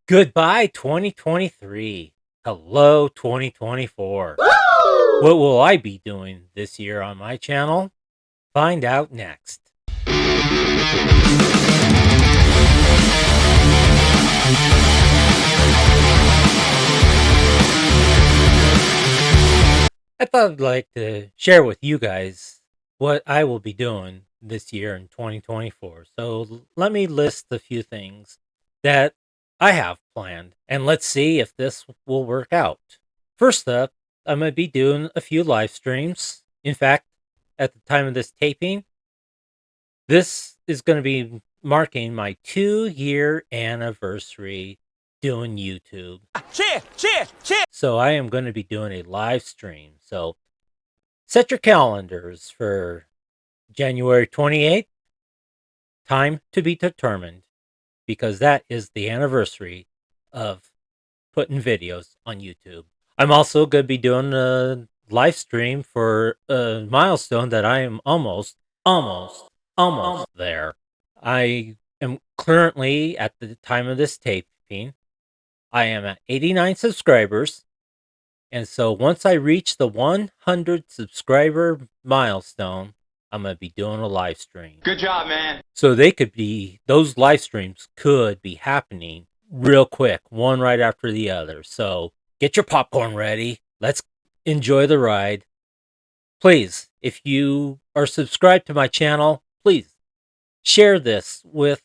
Goodbye 2023. Hello 2024. Woo! What will I be doing this year on my channel? Find out next. I thought I'd like to share with you guys what I will be doing this year in 2024. So let me list a few things that I have planned, and let's see if this will work out. First up, I'm going to be doing a few live streams. In fact, at the time of this taping, this is going to be marking my 2-year anniversary doing YouTube. Cheer! So I am going to be doing a live stream. So set your calendars for January 28th, time to be determined, because that is the anniversary of putting videos on YouTube. I'm also going to be doing a live stream for a milestone that I am almost there. I am currently, at the time of this taping, I am at 89 subscribers. And so once I reach the 100 subscriber milestone, I'm going to be doing a live stream. Good job, man. So those live streams could be happening real quick, one right after the other. So get your popcorn ready. Let's enjoy the ride. Please, if you are subscribed to my channel, please share this with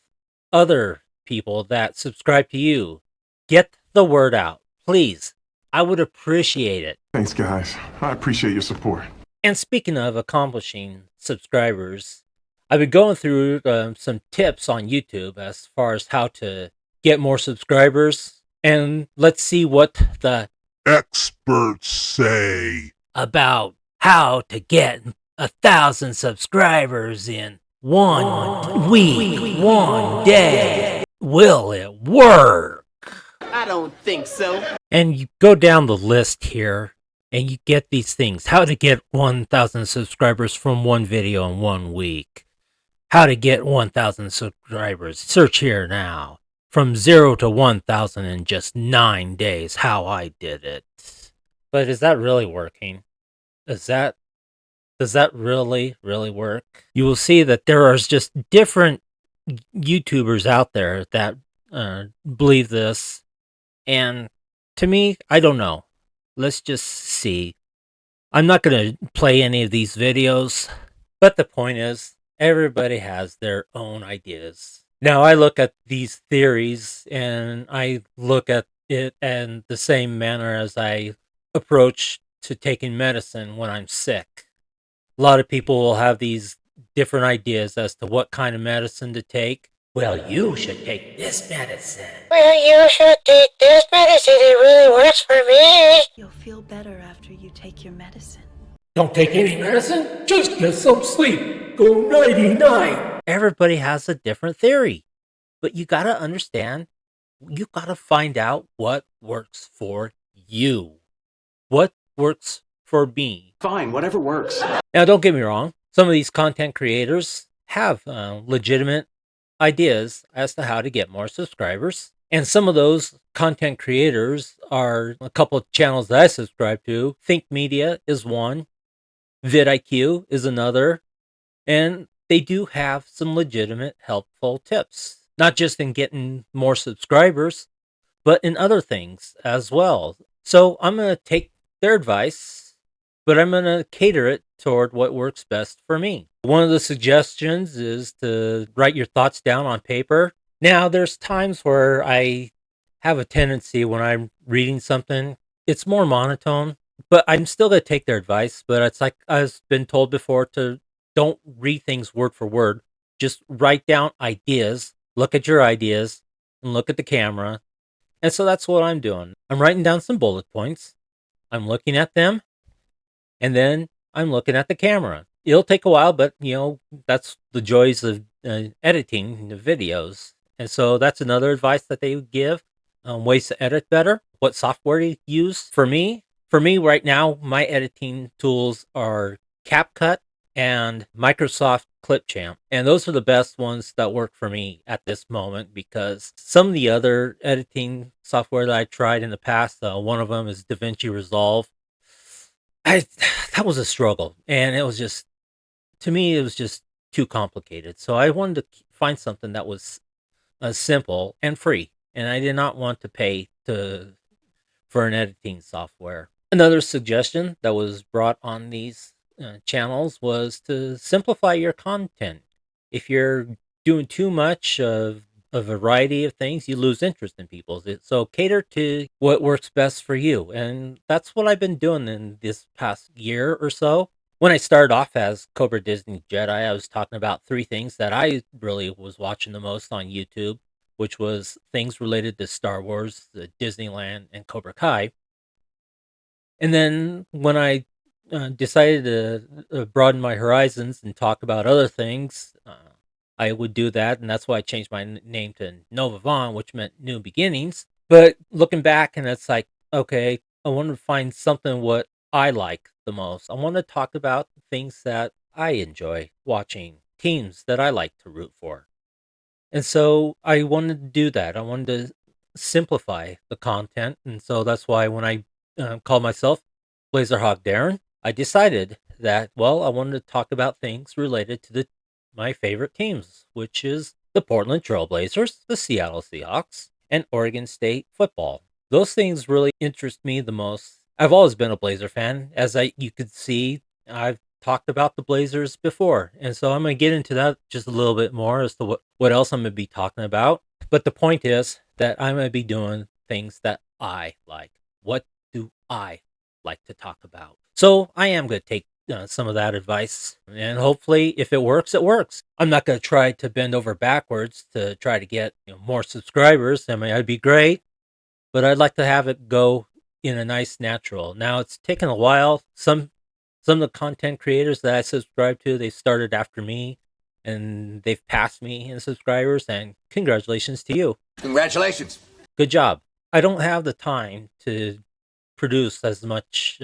other people that subscribe to you. Get the word out, please. I would appreciate it. Thanks, guys. I appreciate your support. And speaking of accomplishing subscribers, I've been going through some tips on YouTube as far as how to get more subscribers. And let's see what the experts say about how to get 1,000 subscribers in 1 week, 1 day. Will it work? I don't think so. And you go down the list here and you get these things. How to get 1,000 subscribers from one video in 1 week. How to get 1,000 subscribers. Search here now. From 0 to 1,000 in just 9 days. How I did it. But is that really working? Does that really work? You will see that there are just different YouTubers out there that believe this. And to me, I don't know. Let's just see. I'm not going to play any of these videos, but the point is, everybody has their own ideas. Now, I look at these theories, and I look at it in the same manner as I approach to taking medicine when I'm sick. A lot of people will have these different ideas as to what kind of medicine to take. Well, you should take this medicine. Well, you should take this medicine. It really works for me. You'll feel better after you take your medicine. Don't take any medicine. Just get some sleep. Go nighty-night. Everybody has a different theory. But you got to understand, you got to find out what works for you. What works for me. Fine, whatever works. Now, don't get me wrong. Some of these content creators have legitimate ideas as to how to get more subscribers. And some of those content creators are a couple of channels that I subscribe to. Think Media is one. vidIQ is another. And they do have some legitimate helpful tips. Not just in getting more subscribers, but in other things as well. So I'm going to take their advice, but I'm going to cater it toward what works best for me. One of the suggestions is to write your thoughts down on paper. Now, there's times where I have a tendency when I'm reading something, it's more monotone, but I'm still going to take their advice. But it's like I've been told before, to don't read things word for word. Just write down ideas, look at your ideas, and look at the camera. And so that's what I'm doing. I'm writing down some bullet points. I'm looking at them, and then I'm looking at the camera. It'll take a while, but, that's the joys of editing the videos. And so that's another advice that they would give. Ways to edit better. What software to use. For me right now, my editing tools are CapCut and Microsoft Clipchamp. And those are the best ones that work for me at this moment, because some of the other editing software that I tried in the past, one of them is DaVinci Resolve. I That was a struggle, and it was just, to me, it was just too complicated. So I wanted to find something that was simple and free, and I did not want to pay for an editing software. Another suggestion that was brought on these channels was to simplify your content. If you're doing too much of a variety of things, you lose interest in people. So cater to what works best for you. And that's what I've been doing in this past year or so. When I started off as Cobra Disney Jedi, I was talking about three things that I really was watching the most on YouTube, which was things related to Star Wars, Disneyland, and Cobra Kai. And then when I decided to broaden my horizons and talk about other things, I would do that, and that's why I changed my name to Nova Vaughn, which meant new beginnings. But looking back, and it's like, okay, I want to find something what I like the most. I want to talk about things that I enjoy watching, teams that I like to root for. And so I wanted to do that. I wanted to simplify the content, and so that's why when I called myself Blazerhawk Darren, I decided that, well, I wanted to talk about things related to my favorite teams, which is the Portland Trailblazers, the Seattle Seahawks, and Oregon State football. Those things really interest me the most. I've always been a Blazer fan. As you could see, I've talked about the Blazers before, and so I'm going to get into that just a little bit more as to what else I'm going to be talking about. But the point is that I'm going to be doing things that I like. What do I like to talk about? So I am going to take some of that advice, and hopefully, if it works, it works. I'm not going to try to bend over backwards to try to get more subscribers. I mean, that'd be great, but I'd like to have it go in a nice natural. Now, it's taken a while. Some of the content creators that I subscribe to, they started after me, and they've passed me in subscribers, and congratulations to you. Congratulations. Good job. I don't have the time to produce as much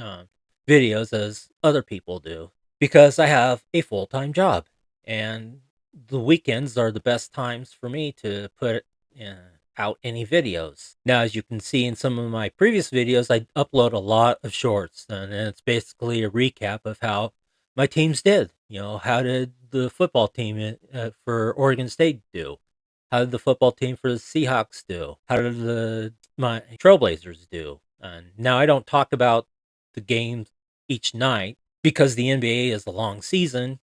videos as other people do, because I have a full-time job, and the weekends are the best times for me to put out any videos. Now, as you can see in some of my previous videos, I upload a lot of shorts, and it's basically a recap of how my teams did. How did the football team for Oregon State do? How did the football team for the Seahawks do? How did my Trailblazers do? And now I don't talk about the games each night because the NBA is a long season.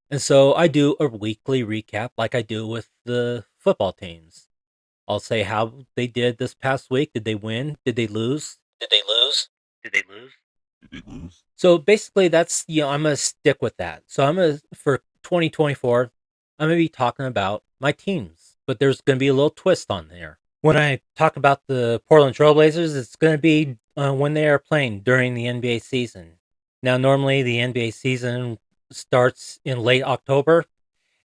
And so I do a weekly recap like I do with the football teams. I'll say how they did this past week. Did they win? Did they lose? Did they lose? Did they lose? Did they lose? So basically that's, I'm going to stick with that. So for 2024, I'm going to be talking about my teams, but there's going to be a little twist on there. When I talk about the Portland Trailblazers, it's going to be when they are playing during the NBA season. Now, normally the NBA season starts in late October,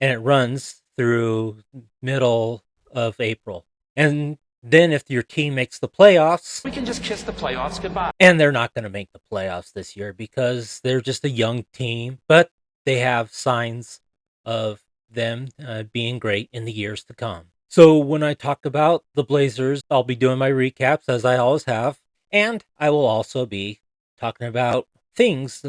and it runs through middle of April. And then if your team makes the playoffs, We can just kiss the playoffs goodbye. and they're not going to make the playoffs this year because they're just a young team, but they have signs of them being great in the years to come. So when I talk about the Blazers, I'll be doing my recaps as I always have, and I will also be talking about things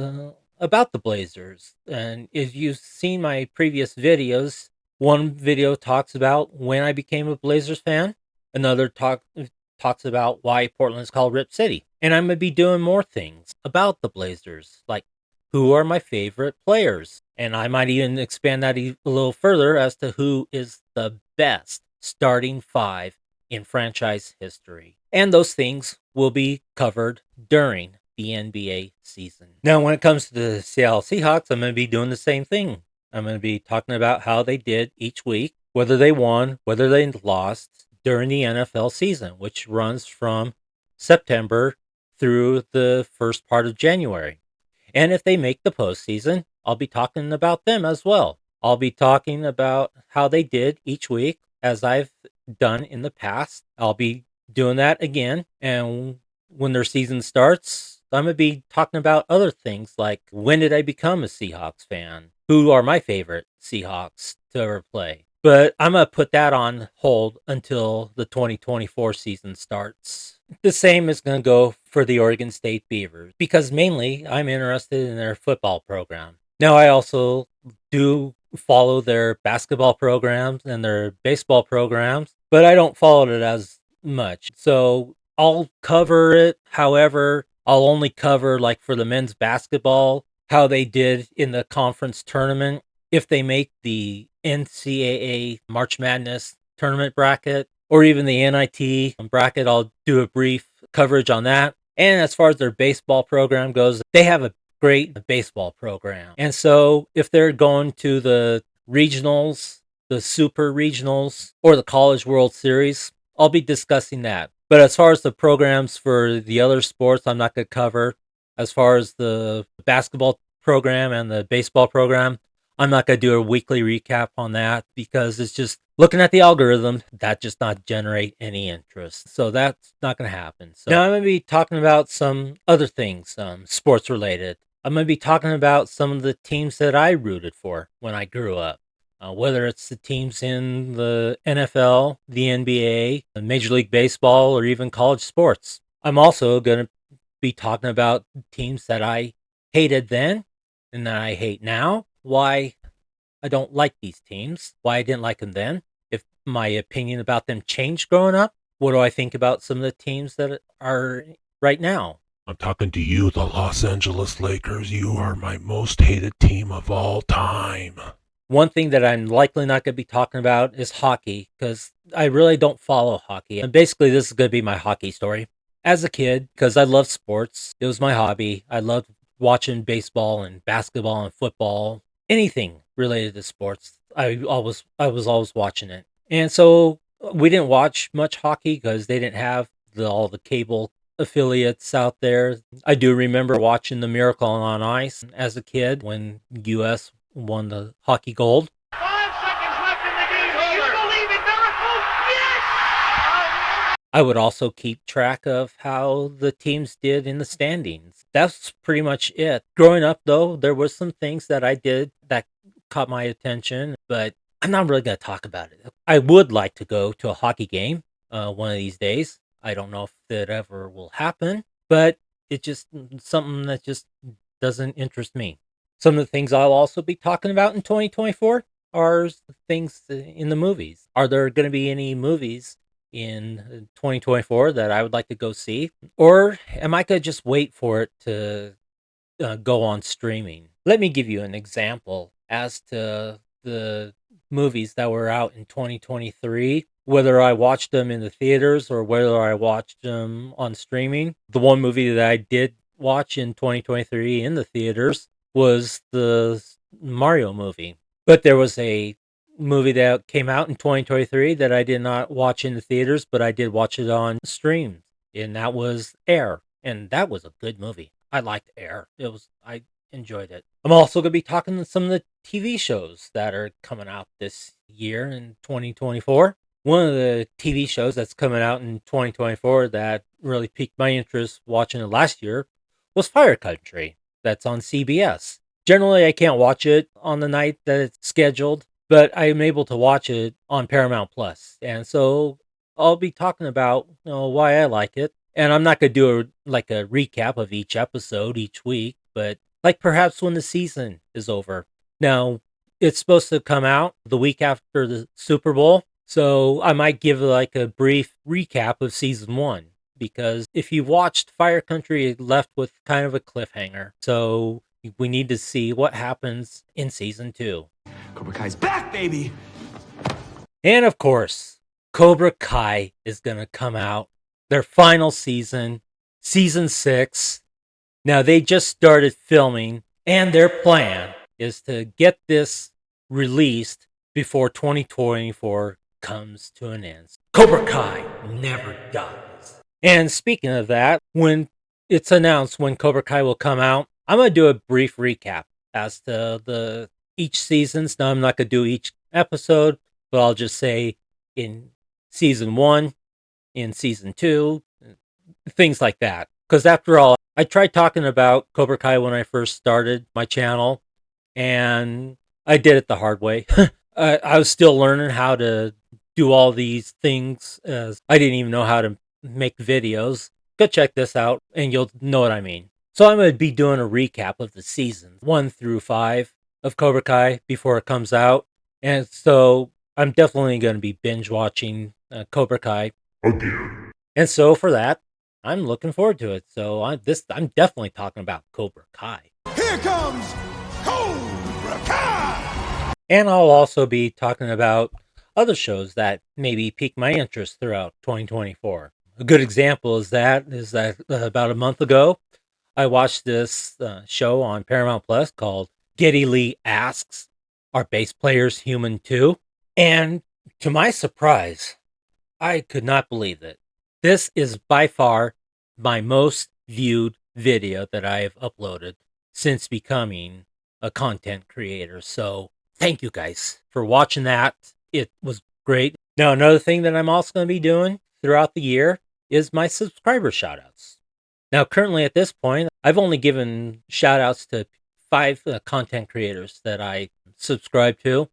about the Blazers. And if you've seen my previous videos, one video talks about when I became a Blazers fan. Another talks about why Portland is called Rip City. And I'm going to be doing more things about the Blazers, like who are my favorite players. And I might even expand that a little further as to who is the best starting five in franchise history. And those things will be covered during the NBA season. Now, when it comes to the Seattle Seahawks, I'm going to be doing the same thing. I'm going to be talking about how they did each week, whether they won, whether they lost during the NFL season, which runs from September through the first part of January. And if they make the postseason, I'll be talking about them as well. I'll be talking about how they did each week, as I've done in the past. I'll be doing that again. And when their season starts, I'm going to be talking about other things like when did I become a Seahawks fan? Who are my favorite Seahawks to ever play? But I'm going to put that on hold until the 2024 season starts. The same is going to go for the Oregon State Beavers because mainly I'm interested in their football program. Now, I also do follow their basketball programs and their baseball programs, but I don't follow it as much. So I'll cover it. However, I'll only cover, like for the men's basketball, how they did in the conference tournament. If they make the NCAA March Madness tournament bracket or even the NIT bracket, I'll do a brief coverage on that. And as far as their baseball program goes, they have a great baseball program. And so if they're going to the regionals, the super regionals, or the College World Series, I'll be discussing that. But as far as the programs for the other sports, I'm not going to cover. As far as the basketball program and the baseball program, I'm not going to do a weekly recap on that because it's just looking at the algorithm, that just not generate any interest. So that's not going to happen. So now I'm going to be talking about some other things, sports related. I'm going to be talking about some of the teams that I rooted for when I grew up. Whether it's the teams in the NFL, the NBA, Major League Baseball, or even college sports. I'm also going to be talking about teams that I hated then and that I hate now, why I don't like these teams, why I didn't like them then, if my opinion about them changed growing up, what do I think about some of the teams that are right now. I'm talking to you, the Los Angeles Lakers. You are my most hated team of all time. One thing that I'm likely not going to be talking about is hockey, because I really don't follow hockey. And basically, this is going to be my hockey story. As a kid, because I love sports, it was my hobby. I loved watching baseball and basketball and football, anything related to sports. I was always watching it. And so we didn't watch much hockey because they didn't have all the cable affiliates out there. I do remember watching the Miracle on Ice as a kid when US won the hockey gold. 5 seconds left in the game. Do you believe in miracles? Yes! I would also keep track of how the teams did in the standings. That's pretty much it. Growing up, though, there were some things that I did that caught my attention, but I'm not really going to talk about it. I would like to go to a hockey game one of these days. I don't know if that ever will happen, but it's just something that just doesn't interest me. Some of the things I'll also be talking about in 2024 are things in the movies. Are there going to be any movies in 2024 that I would like to go see? Or am I going to just wait for it to go on streaming? Let me give you an example as to the movies that were out in 2023, whether I watched them in the theaters or whether I watched them on streaming. The one movie that I did watch in 2023 in the theaters was the Mario movie. But there was a movie that came out in 2023 that I did not watch in the theaters, but I did watch it on streams, and that was Air. And that was a good movie. I liked Air. I enjoyed it. I'm also going to be talking to some of the TV shows that are coming out this year in 2024. One of the TV shows that's coming out in 2024 that really piqued my interest watching it last year was Fire Country. That's on CBS. Generally, I can't watch it on the night that it's scheduled, but I'm able to watch it on Paramount Plus. And so I'll be talking about why I like it. And I'm not going to do a recap of each episode each week, but like perhaps when the season is over. Now, it's supposed to come out the week after the Super Bowl, so I might give like a brief recap of season 1, because if you watched Fire Country, it left with kind of a cliffhanger. So we need to see what happens in season 2. Cobra Kai's back, baby! And of course, Cobra Kai is going to come out. Their final season, season 6. Now, they just started filming, and their plan is to get this released before 2024 comes to an end. Cobra Kai never dies. And speaking of that, when it's announced when Cobra Kai will come out, I'm going to do a brief recap as to each seasons. Now, I'm not going to do each episode, but I'll just say in season 1, in season 2, things like that. Because after all, I tried talking about Cobra Kai when I first started my channel, and I did it the hard way. I was still learning how to do all these things, as I didn't even know how to make videos. Go check this out, and you'll know what I mean. So I'm going to be doing a recap of the seasons 1 through 5 of Cobra Kai before it comes out. And so I'm definitely going to be binge watching Cobra Kai. Again. And so for that, I'm looking forward to it. So I'm definitely talking about Cobra Kai. Here comes Cobra Kai! And I'll also be talking about other shows that maybe pique my interest throughout 2024. A good example is that about a month ago, I watched this show on Paramount Plus called Geddy Lee Asks, Are Bass Players Human Too? And to my surprise, I could not believe it. This is by far my most viewed video that I have uploaded since becoming a content creator. So thank you guys for watching that. It was great. Now, another thing that I'm also going to be doing throughout the year is my subscriber shoutouts. Now, currently at this point, I've only given shoutouts to 5 content creators that I subscribe to.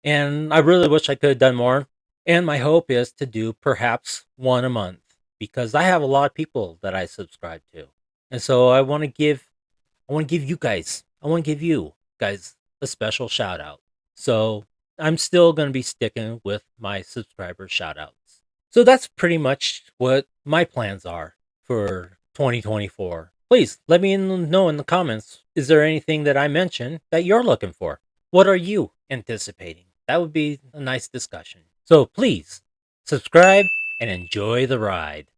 And I really wish I could have done more. And my hope is to do perhaps one a month, because I have a lot of people that I subscribe to. And so I want to give you guys a special shout out. So I'm still going to be sticking with my subscriber shout outs. So that's pretty much what my plans are for 2024. Please let me know in the comments. Is there anything that I mentioned that you're looking for? What are you anticipating? That would be a nice discussion. So please subscribe and enjoy the ride.